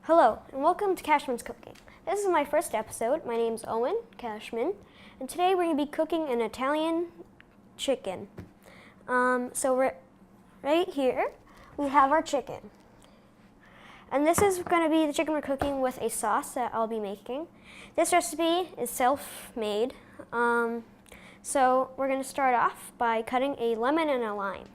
Hello, and welcome to Cashman's Cooking. This is my first episode. My name's Owen Cashman, and today we're going to be cooking an Italian chicken. Right here, we have our chicken. And this is going to be the chicken we're cooking with a sauce that I'll be making. This recipe is self-made. So we're going to start off by cutting a lemon and a lime.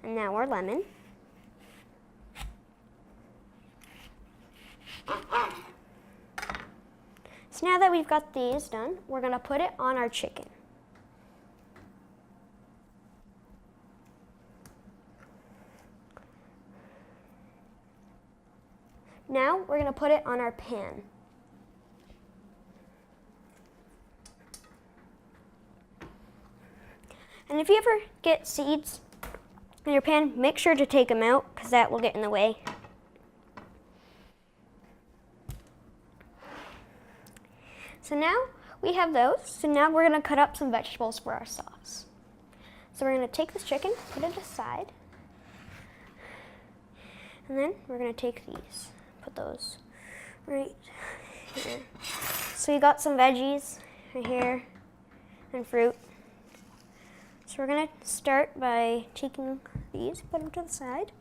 And now our lemon. So now that we've got these done, we're going to put it on our chicken. Now we're going to put it on our pan. And if you ever get seeds in your pan, make sure to take them out because that will get in the way. So now we have those. So now we're going to cut up some vegetables for our sauce. So we're going to take this chicken, put it aside, and then we're going to take these, put those right here. So we got some veggies right here and fruit. So we're going to start by taking these, put them to the side.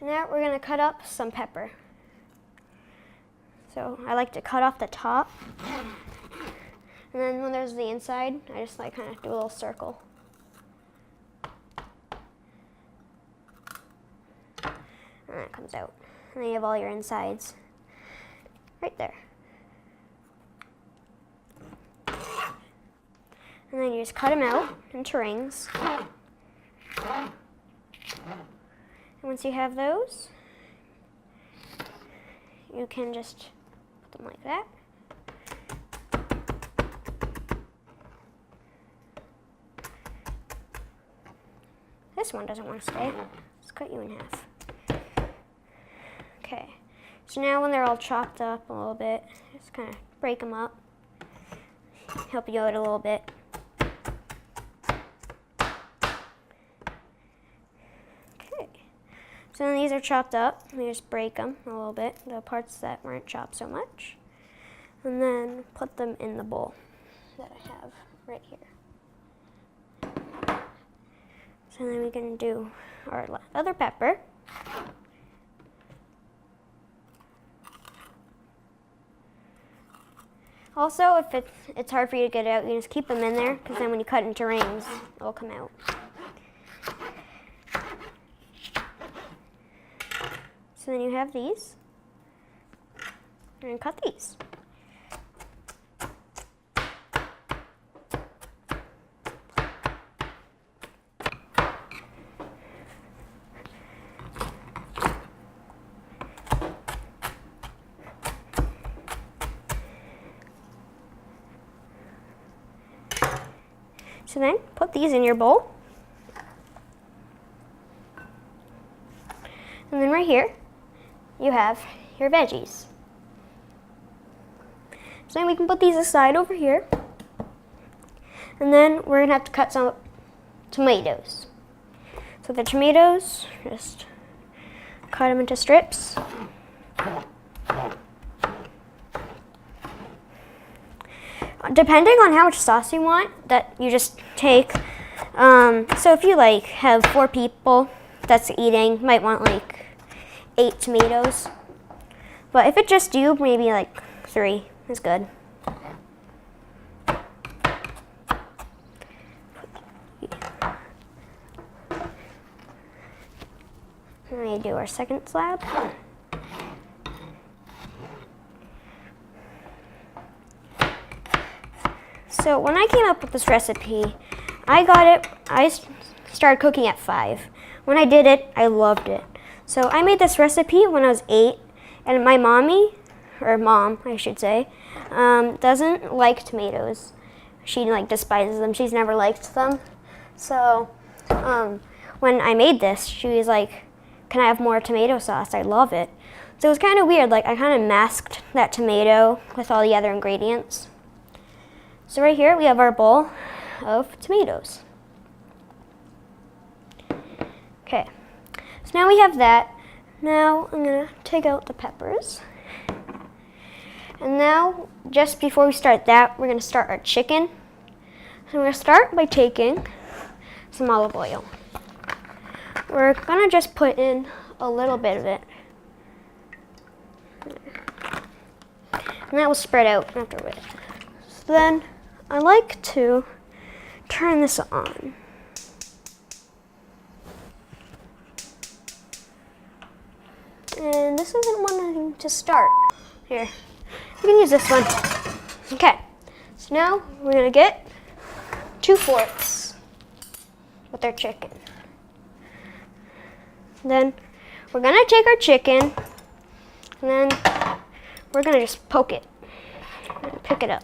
And now we're going to cut up some pepper. So I like to cut off the top. And then when there's the inside, I just like kind of do a little circle. And that comes out. And then you have all your insides right there. And then you just cut them out into rings. And once you have those, you can just put them like that. This one doesn't want to stay. Let's cut you in half. Okay, so now when they're all chopped up a little bit, just kind of break them up. Help you out a little bit. So then these are chopped up. We just break them a little bit, the parts that weren't chopped so much. And then put them in the bowl that I have right here. So then we can do our other pepper. Also, if it's hard for you to get out, you just keep them in there, because then when you cut into rings, they'll come out. So then you have these, and cut these. So then put these in your bowl. And then right here, you have your veggies. So then we can put these aside over here. And then we're gonna have to cut some tomatoes. So the tomatoes, just cut them into strips. Depending on how much sauce you want, that you just take. So if you have 4 people that's eating, might want 8 tomatoes. But if it's just you, maybe 3 is good. And we do our second slab. So when I came up with this recipe, I started cooking at 5. When I did it, I loved it. So I made this recipe when I was 8, and my mom, I should say, doesn't like tomatoes. She despises them. She's never liked them. So when I made this, she was like, can I have more tomato sauce? I love it. So it was kind of weird, like I kind of masked that tomato with all the other ingredients. So right here we have our bowl of tomatoes. Okay, so now we have that. Now I'm gonna take out the peppers. And now, just before we start that, we're gonna start our chicken. So I'm gonna start by taking some olive oil. We're gonna just put in a little bit of it. And that will spread out after a bit. So then, I like to turn this on. And this isn't one to start. Here, you can use this one. Okay, so now we're gonna get 2 forks with our chicken. Then we're gonna take our chicken and then we're gonna just poke it and pick it up.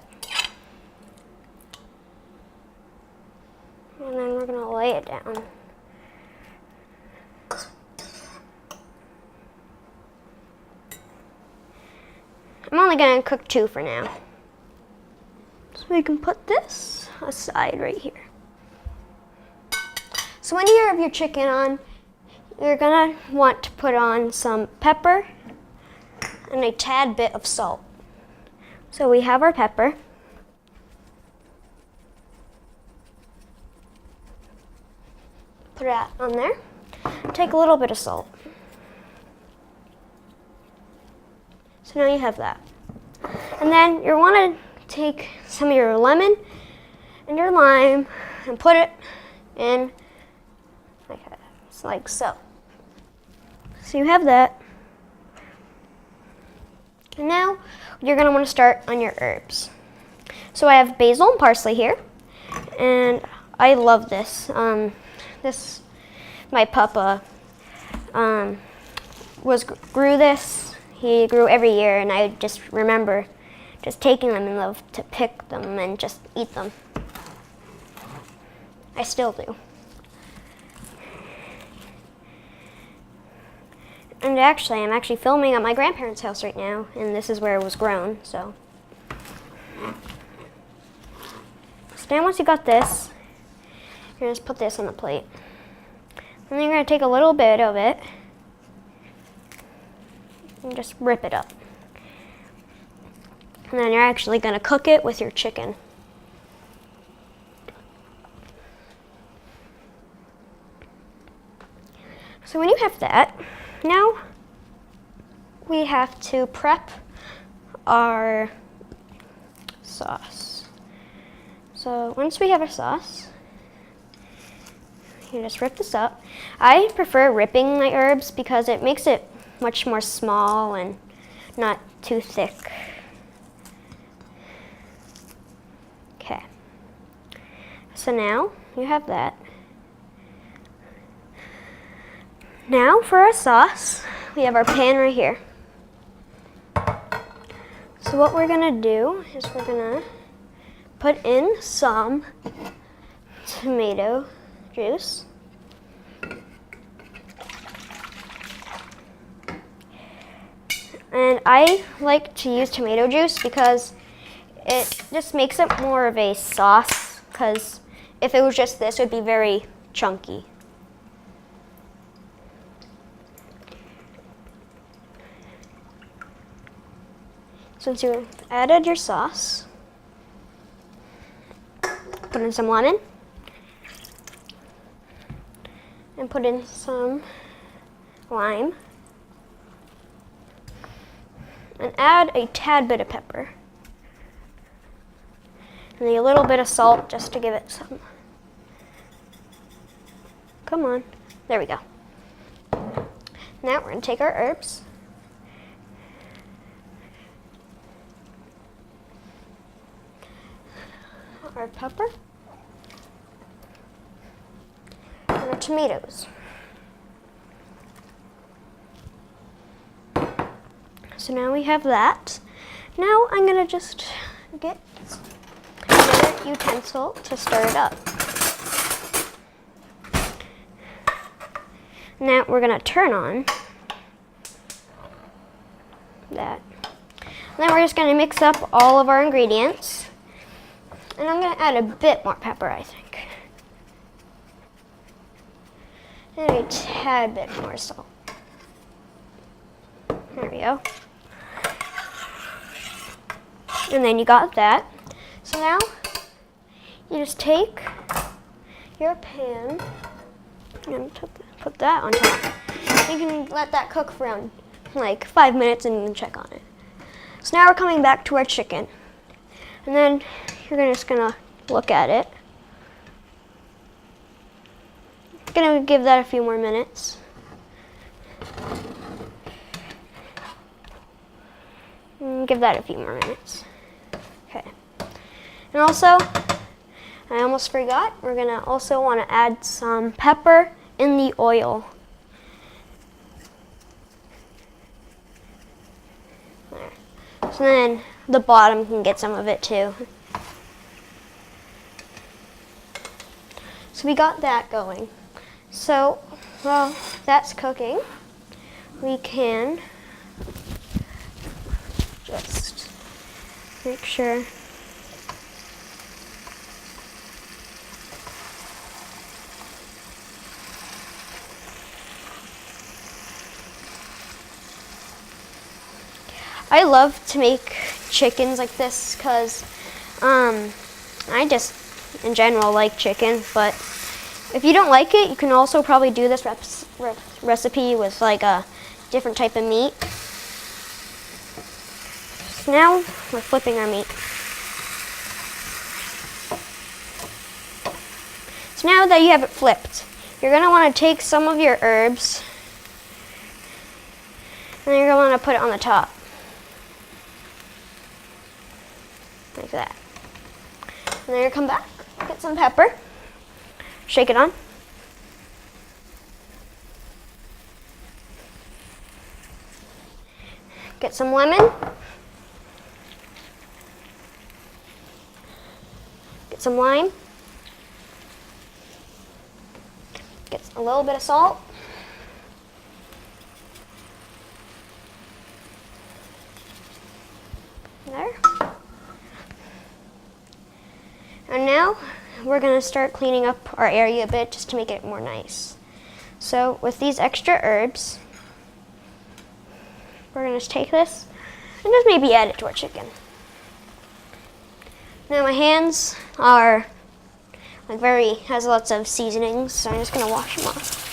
And then we're gonna lay it down. I'm only gonna cook 2 for now. So we can put this aside right here. So when you have your chicken on, you're gonna want to put on some pepper and a tad bit of salt. So we have our pepper. Put that on there. Take a little bit of salt. So now you have that. And then you want to take some of your lemon and your lime and put it in like so. So you have that. And now you're going to want to start on your herbs. So I have basil and parsley here. And I love this. My papa grew this. He grew every year, and I just remember just taking them and love to pick them and just eat them. I still do. And actually, I'm actually filming at my grandparents' house right now, and this is where it was grown, so. So then once you got this, you're gonna just put this on the plate. And then you're gonna take a little bit of it and just rip it up. And then you're actually gonna cook it with your chicken. So when you have that, now we have to prep our sauce. So once we have our sauce, you just rip this up. I prefer ripping my herbs because it makes it much more small and not too thick. Okay. So now you have that. Now for our sauce, we have our pan right here. So what we're gonna do is we're gonna put in some tomato juice. And I like to use tomato juice because it just makes it more of a sauce, because if it was just this, it would be very chunky. Since you added your sauce, put in some lemon and put in some lime and add a tad bit of pepper and a little bit of salt just to give it some. Come on, there we go. Now we're gonna take our herbs. Our pepper, and our tomatoes. So now we have that. Now I'm gonna just get another utensil to stir it up. Now we're gonna turn on that. Then we're just gonna mix up all of our ingredients. And I'm gonna add a bit more pepper, I think. And a tad bit more salt. There we go. And then you got that. So now you just take your pan and put that on top. You can let that cook for around like 5 minutes and then check on it. So now we're coming back to our chicken. And then you're just gonna look at it. Gonna give that a few more minutes. Give that a few more minutes. Okay. And also, I almost forgot, we're gonna also wanna add some pepper in the oil. There. So then the bottom can get some of it too. So we got that going. So, while that's cooking, we can just make sure I love to make chickens like this because I just in general like chicken, but if you don't like it, you can also probably do this recipe with like a different type of meat. So now we're flipping our meat. So now that you have it flipped, you're going to want to take some of your herbs and then you're going to want to put it on the top. Like that. And then you come back, get some pepper, shake it on. Get some lemon. Get some lime. Get a little bit of salt. There. And now we're going to start cleaning up our area a bit just to make it more nice. So with these extra herbs, we're going to just take this and just maybe add it to our chicken. Now my hands are like has lots of seasonings, so I'm just going to wash them off.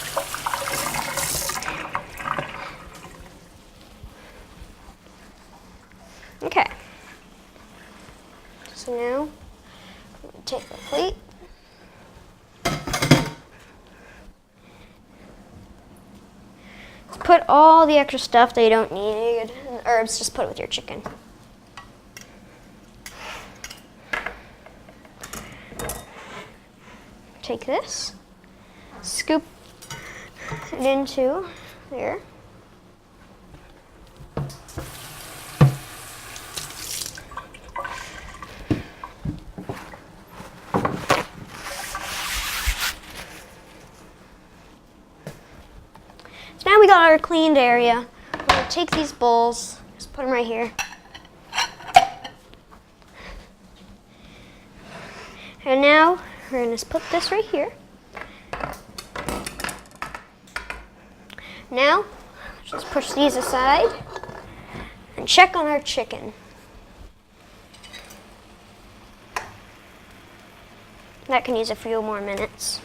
Okay. So now take the plate. Put all the extra stuff that you don't need, and the herbs, just put it with your chicken. Take this, scoop it into there. So now we got our cleaned area. We're going to take these bowls, just put them right here. And now we're going to just put this right here. Now, just push these aside and check on our chicken. That can use a few more minutes.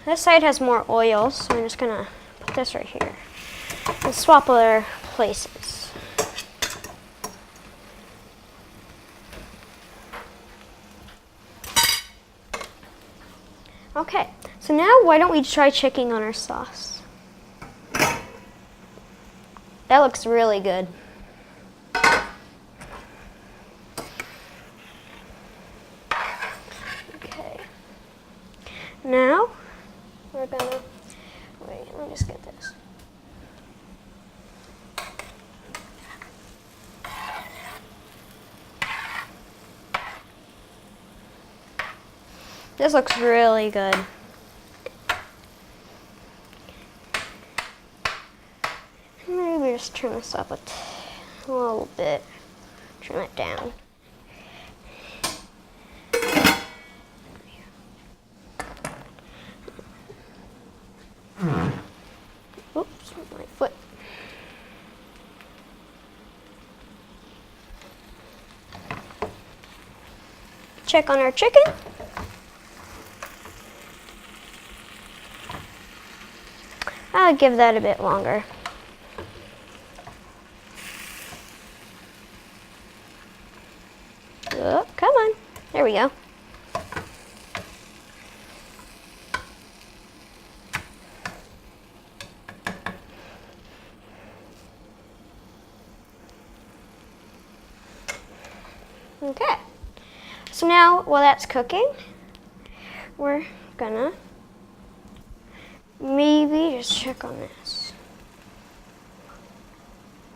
This side has more oil, so I'm just gonna put this right here and swap other places. Okay, so now why don't we try checking on our sauce? That looks really good. Okay. Now, we're gonna, wait, let me just get this. This looks really good. just turn this up a little bit. Turn it down. Oops, my foot. Check on our chicken. I'll give that a bit longer. Oh, come on. There we go. Okay. So now, while that's cooking, we're gonna maybe just check on this.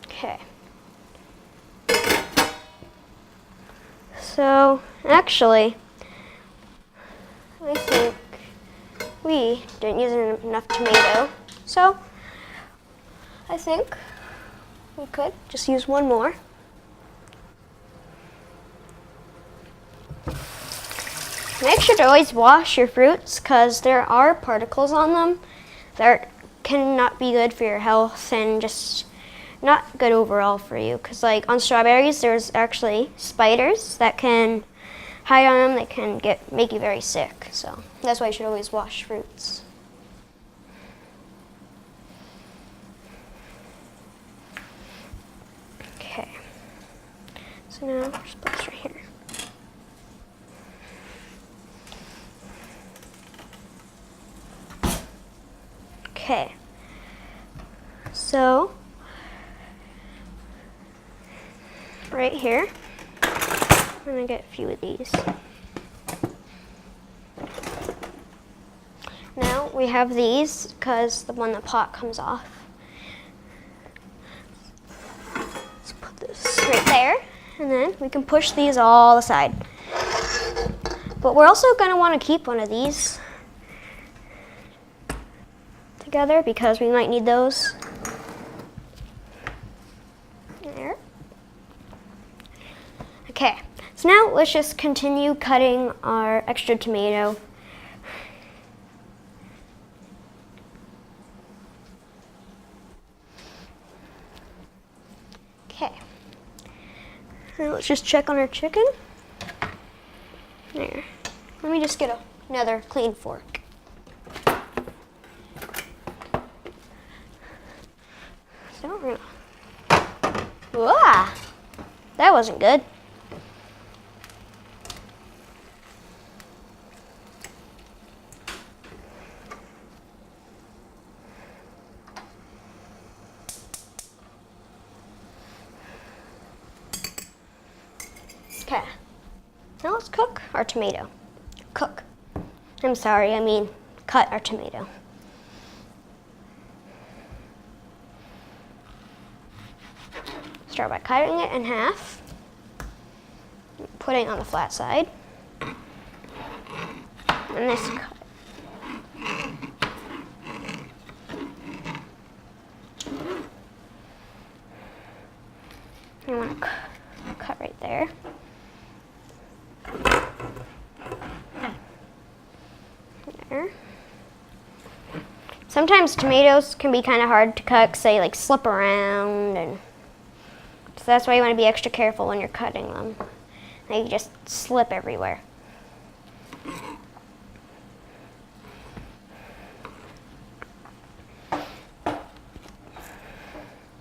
Okay. So, actually, I think we didn't use enough tomato. So, I think we could just use one more. Make sure to always wash your fruits because there are particles on them that cannot be good for your health and just not good overall for you. Because like on strawberries, there's actually spiders that can hide on them that can make you very sick. So that's why you should always wash fruits. Okay. So now just put this right here. Okay, so right here, I'm gonna get a few of these. Now we have these because the pot comes off. Let's put this right there, and then we can push these all aside. But we're also gonna want to keep one of these together because we might need those. There. Okay, so now let's just continue cutting our extra tomato. Okay, now let's just check on our chicken. There. Let me just get another clean fork. So we're gonna, whoa, that wasn't good. Okay, now let's cook our tomato. I'm sorry, I mean cut our tomato. Start by cutting it in half, putting it on the flat side, and this cut. You want to cut right there. There. Sometimes tomatoes can be kind of hard to cut because they like slip around, and so that's why you want to be extra careful when you're cutting them. They just slip everywhere.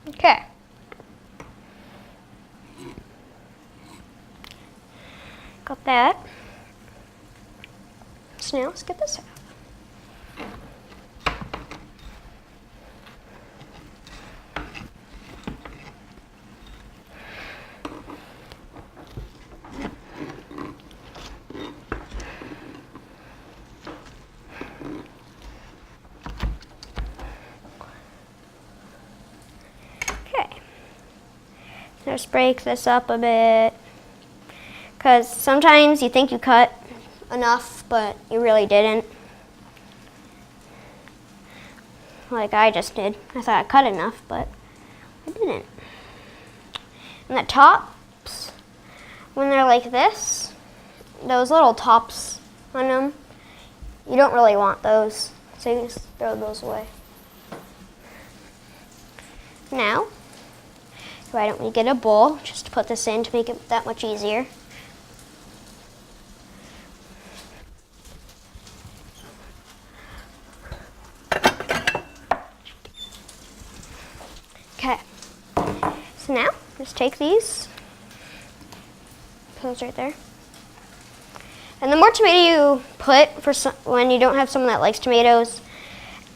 Okay. Got that. So now let's get this out. Just break this up a bit, because sometimes you think you cut enough, but you really didn't. Like I just did. I thought I cut enough, but I didn't. And the tops, when they're like this, those little tops on them, you don't really want those, so you can just throw those away. Now, why don't we get a bowl just to put this in to make it that much easier. Okay, so now just take these, put those right there. And the more tomato you put when you don't have someone that likes tomatoes,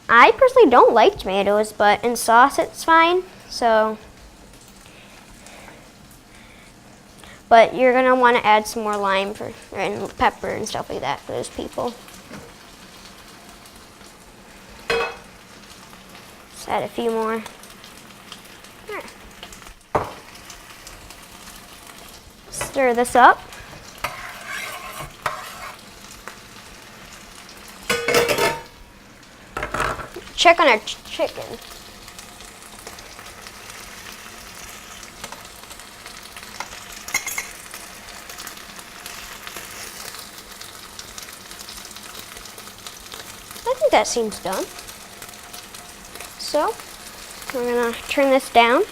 I personally don't like tomatoes, but in sauce it's fine. So, but you're gonna want to add some more lime and pepper and stuff like that for those people. Just add a few more. Stir this up. Check on our chicken. I think that seems done. So, we're gonna turn this down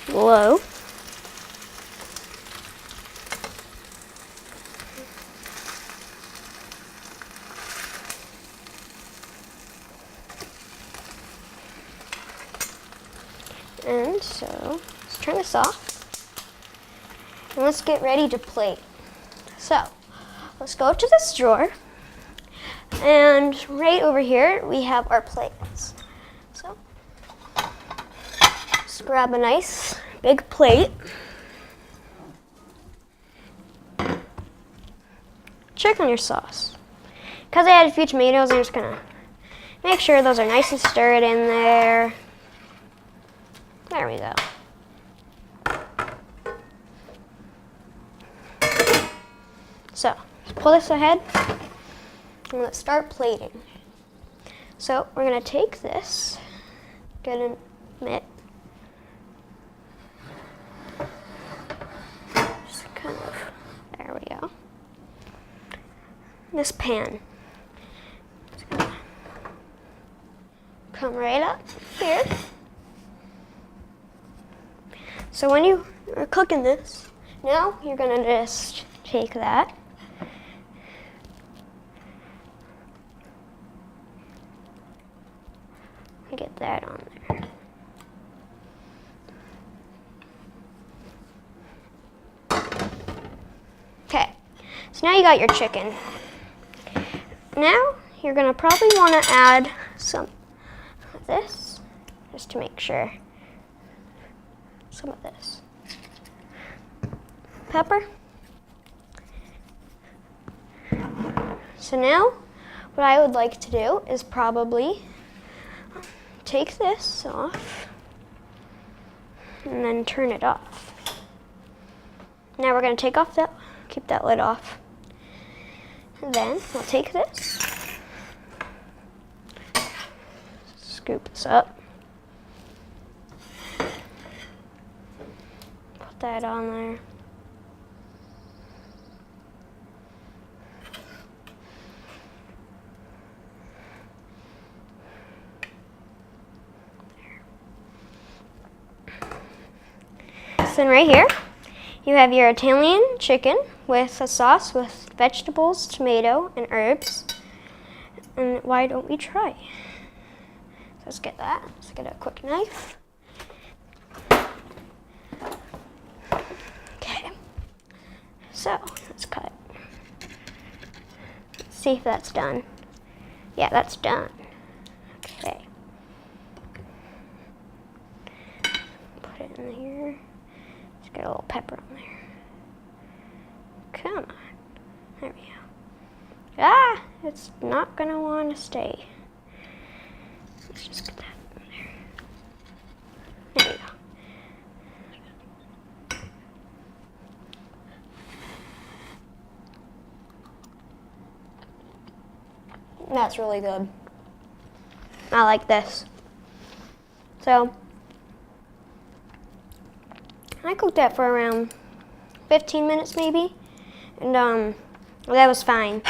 low. And so, let's turn this off. And let's get ready to plate. So, let's go to this drawer. And right over here, we have our plates. So, just grab a nice big plate. Check on your sauce. Because I added a few tomatoes, I'm just gonna make sure those are nice and stirred in there. There we go. So, pull this ahead and let's start plating. So, we're gonna take this, get a mitt, just kind of, there we go. This pan, it's gonna come right up here. So when you are cooking this, now you're gonna just take that. And get that on there. Okay, so now you got your chicken. Now you're gonna probably wanna add some of this, just to make sure. Some of this. Pepper. So now, what I would like to do is probably take this off and then turn it off. Now we're going to take off that, keep that lid off. And then we'll take this, scoop this up. That on there. So then right here, you have your Italian chicken with a sauce with vegetables, tomato, and herbs. And why don't we try? So let's get that. Let's get a quick knife. So, let's cut. Let's see if that's done. Yeah, that's done. Okay. Put it in here. Let's get a little pepper on there. Come on. There we go. Ah! It's not going to want to stay. Let's just get that in there. There we go. That's really good. I like this. So, I cooked that for around 15 minutes maybe, and that was fine.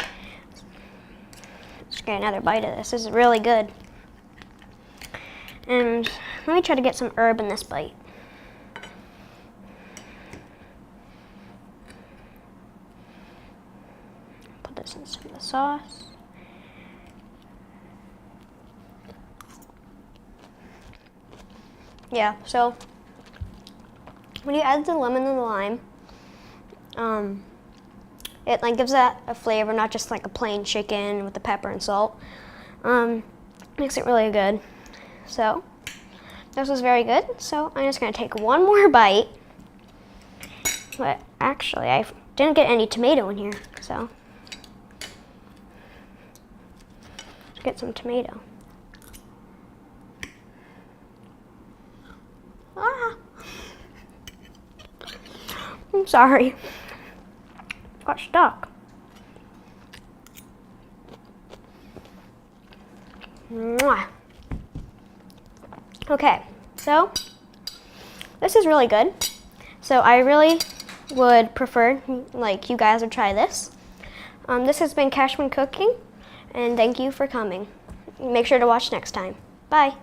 Let's get another bite of this. This is really good. And let me try to get some herb in this bite. Put this in some of the sauce. Yeah, so when you add the lemon and the lime, it like gives that a flavor, not just like a plain chicken with the pepper and salt. Makes it really good. So this was very good. So I'm just gonna take one more bite. But actually, I didn't get any tomato in here, so let's get some tomato. Ah. I'm sorry. Got stuck. Mwah. Okay, so this is really good. So I really would prefer, like, you guys would try this. This has been Cashman Cooking, and thank you for coming. Make sure to watch next time. Bye.